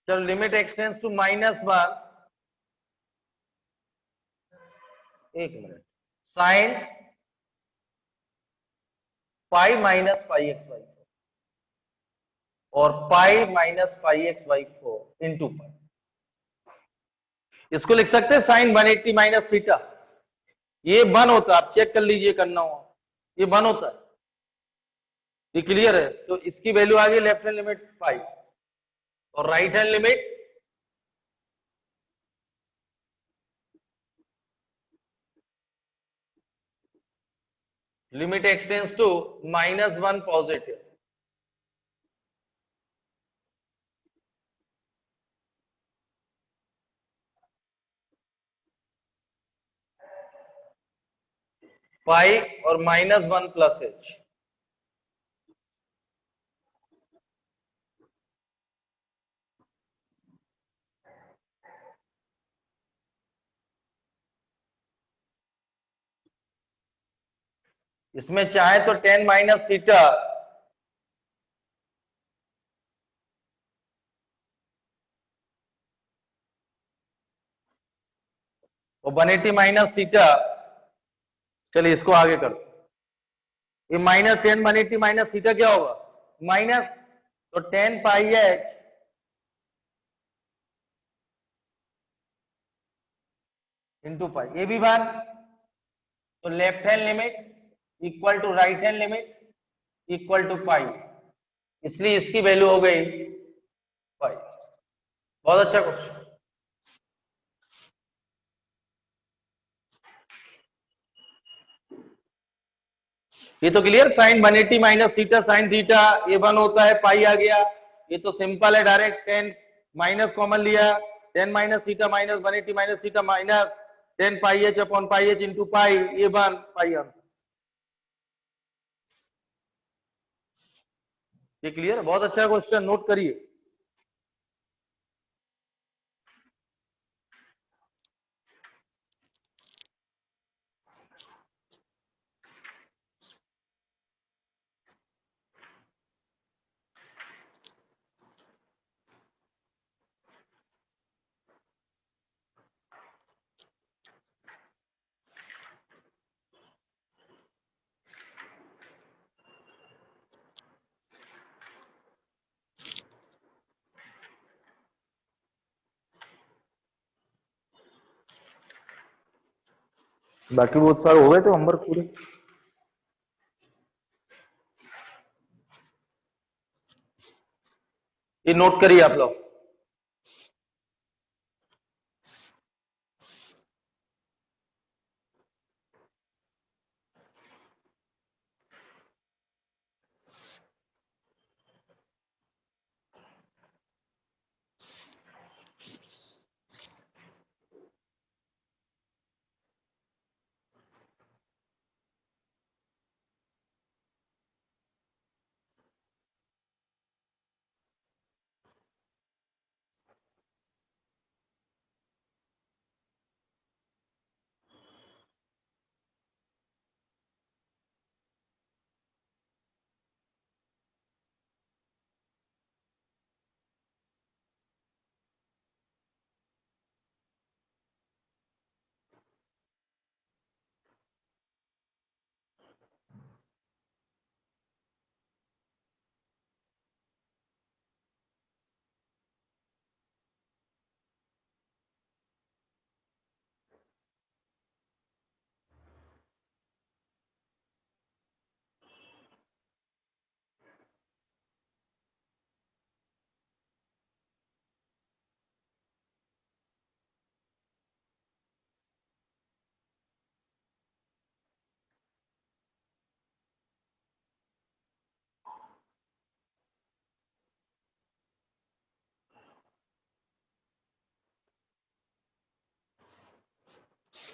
चलो limit x tends to minus one, एक minute, sine pi minus pi x y और pi minus pi x y four into pi, इसको लिख सकते हैं साइन 180 माइनस थीटा। ये वन होता है, आप चेक कर लीजिए, करना हो ये वन होता है। ये क्लियर है, तो इसकी वैल्यू आ गई लेफ्ट हैंड लिमिट 5 और right hand limit limit x tends to minus one positive, pi और माइनस वन प्लस एच। इसमें चाहे तो 10 माइनस थीटा और 180 माइनस थीटा, चलिए इसको आगे कर, ये माइनस 10 180 माइनस थीटा क्या होगा माइनस, तो 10 पाई एच इंटू पाई, ये भी बात, तो left hand limit equal to right hand limit equal to pi, इसलिए इसकी वैल्यू हो गई पाई। बहुत अच्छा क्वेश्चन। ये तो clear, sine 180 minus theta sine theta, ये 1 होता है, पाई आ गया, ये तो सिंपल है, डायरेक्ट 10 माइनस कॉमन लिया, 10 minus theta minus 180 minus theta minus 10 pi h upon pi h into pi, ये 1 पाई आंसर। ये क्लियर, बहुत अच्छा क्वेश्चन, नोट करिए। बाकी बहुत सारे हो गए थे होमवर्क पूरे। ये नोट करिए आप लोग।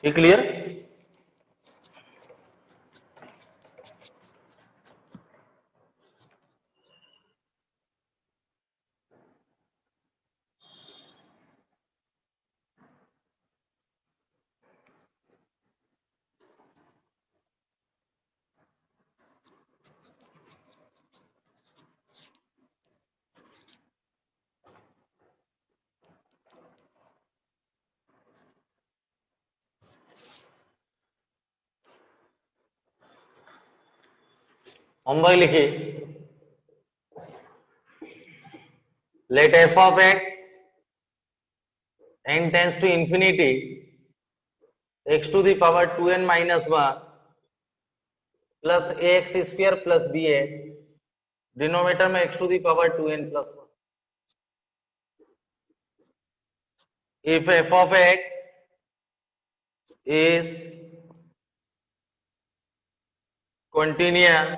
ये क्लियर, होमवर्क लिखिए। Let f of x n tends to infinity x to the power 2n minus 1 plus ax square plus bx, denominator में x to the power 2n plus 1, if f of x is continuous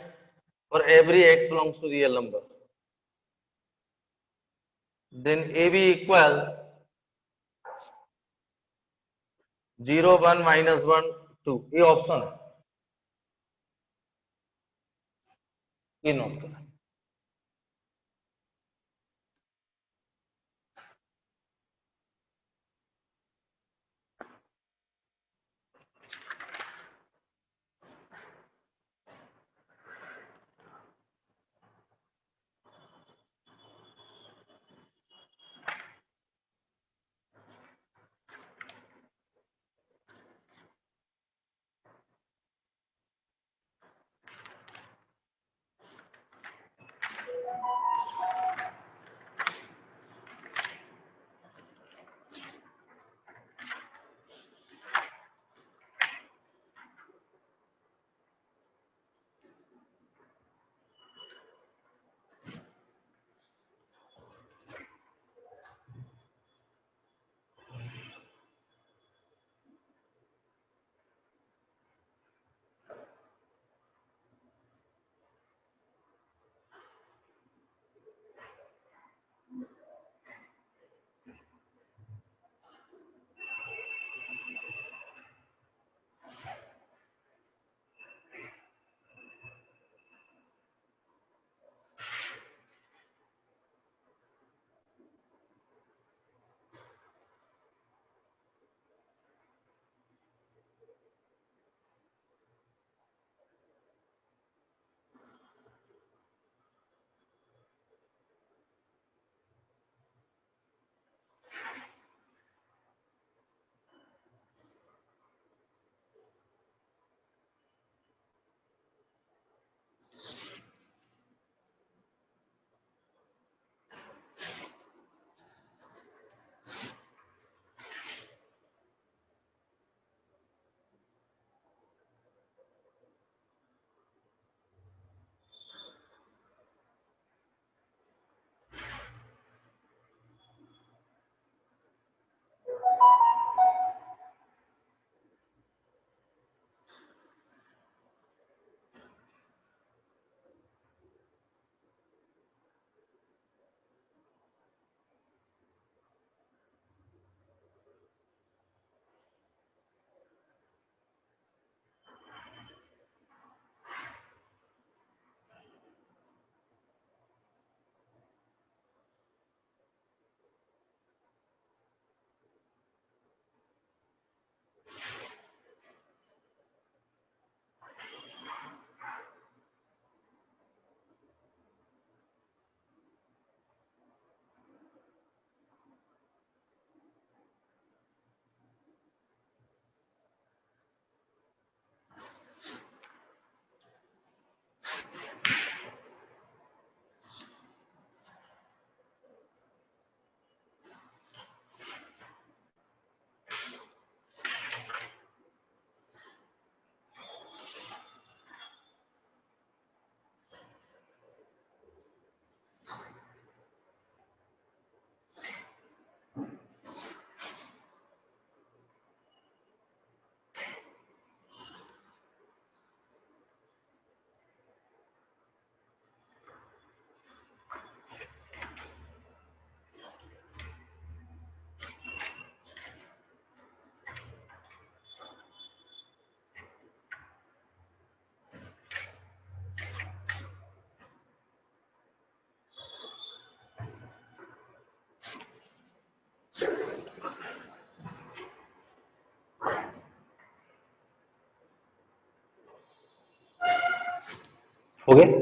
for every x belongs to real number, then ab equal 0 1 minus 1 2, ये option है, ये note करना। हो गए?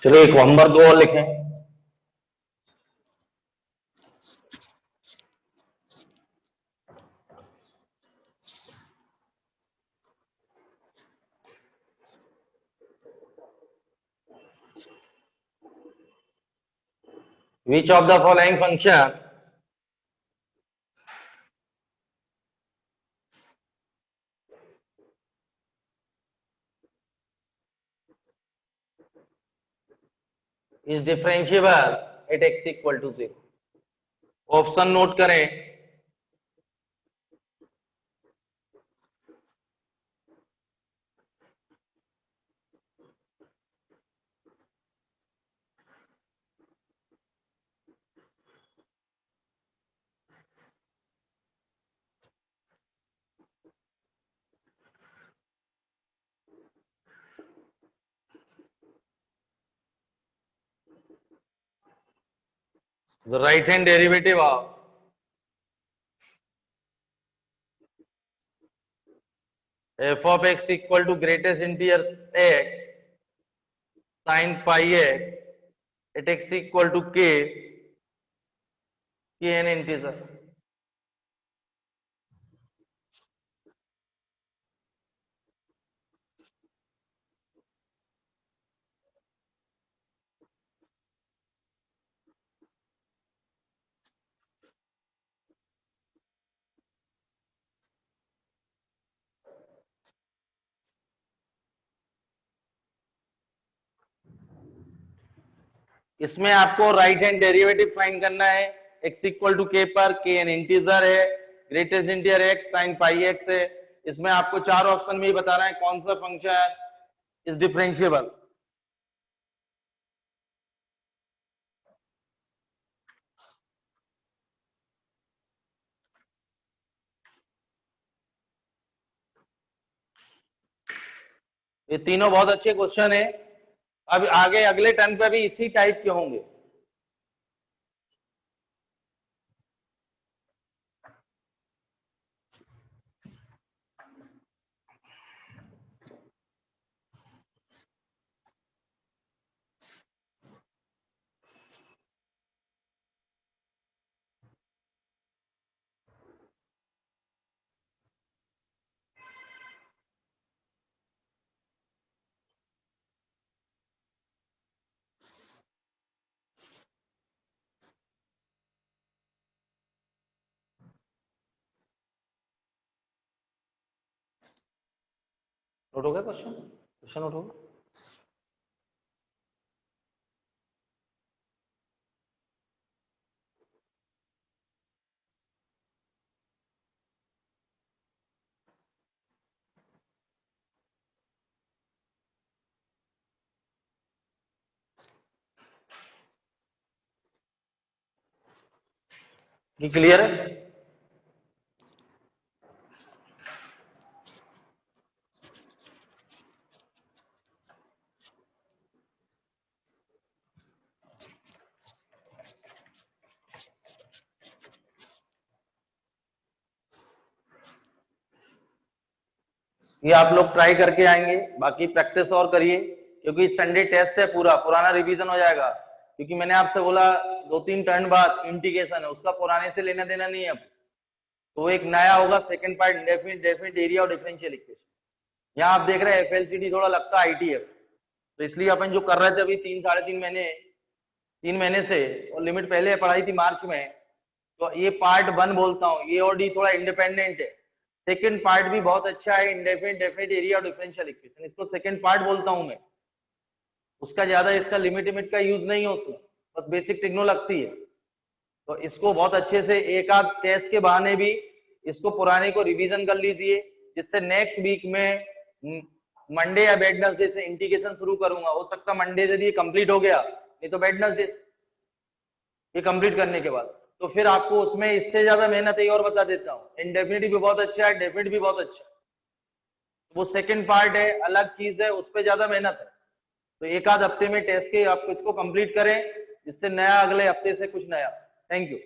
चलो एक number 2 और लिखें। Which of the following function is differentiable at x equal to 0? Option note करें। The right hand derivative of f of x equal to greatest integer x sin pi x at x equal to k an integer। इसमें आपको right hand derivative find करना है। x equal to के पर k N integer है, greatest integer x sine pi x है। इसमें आपको चार ऑप्शन में ही बताना है कौन सा फंक्शन इज डिफरेंशिएबल। ये तीनों बहुत अच्छे क्वेश्चन है। अब आगे अगले टर्न पे भी इसी टाइप के होंगे। नोट हो गया क्वेश्चन? क्वेश्चन नोट हो गया? ये क्लियर है? ये आप लोग ट्राई करके आएंगे, बाकी प्रैक्टिस और करिए क्योंकि संडे टेस्ट है, पूरा पुराना रिवीजन हो जाएगा। क्योंकि मैंने आपसे बोला 2-3 टर्न बाद इंटीग्रेशन है, उसका पुराने से लेना देना नहीं है अब। तो एक नया होगा सेकंड पार्ट, डेफिनेट एरिया और डिफरेंशियल इक्वेशन। यहाँ आप देख रहे हैं एफएलसीडी थोड़ा लगता है आईटीएफ, तो इसलिए अपन जो कर रहे थे अभी 3-3.5 महीने से, और लिमिट पहले पढ़ाई थी मार्च में, तो ये पार्ट 1 बोलता हूँ। ए और डी थोड़ा इंडिपेंडेंट है। सेकंड पार्ट भी बहुत अच्छा है, डेफिनेट एरिया और डिफरेंशियल इक्वेशन, इसको सेकंड पार्ट बोलता हूँ मैं। उसका ज्यादा इसका लिमिट का यूज नहीं है उसमें, बस बेसिक टिग्नो लगती है। तो इसको बहुत अच्छे से एक आध टेस्ट के बहाने भी इसको पुराने को रिवीजन कर लीजिए, जिससे नेक्स्ट वीक में मंडे या वेडनेसडे से इंटीग्रेशन शुरू करूंगा। हो सकता मंडे से ये कंप्लीट हो गया, नहीं तो वेडनेसडे ये कंप्लीट करने के बाद तो फिर आपको उसमें इससे ज्यादा मेहनत है और बता देता हूँ। इंडेफिनिट भी बहुत अच्छा है, डेफिनेट भी बहुत अच्छा है। वो सेकंड पार्ट है, अलग चीज है, उस पर ज्यादा मेहनत है। तो एक आध हफ्ते में टेस्ट के आप इसको कंप्लीट करें, इससे नया अगले हफ्ते से कुछ नया। Thank you.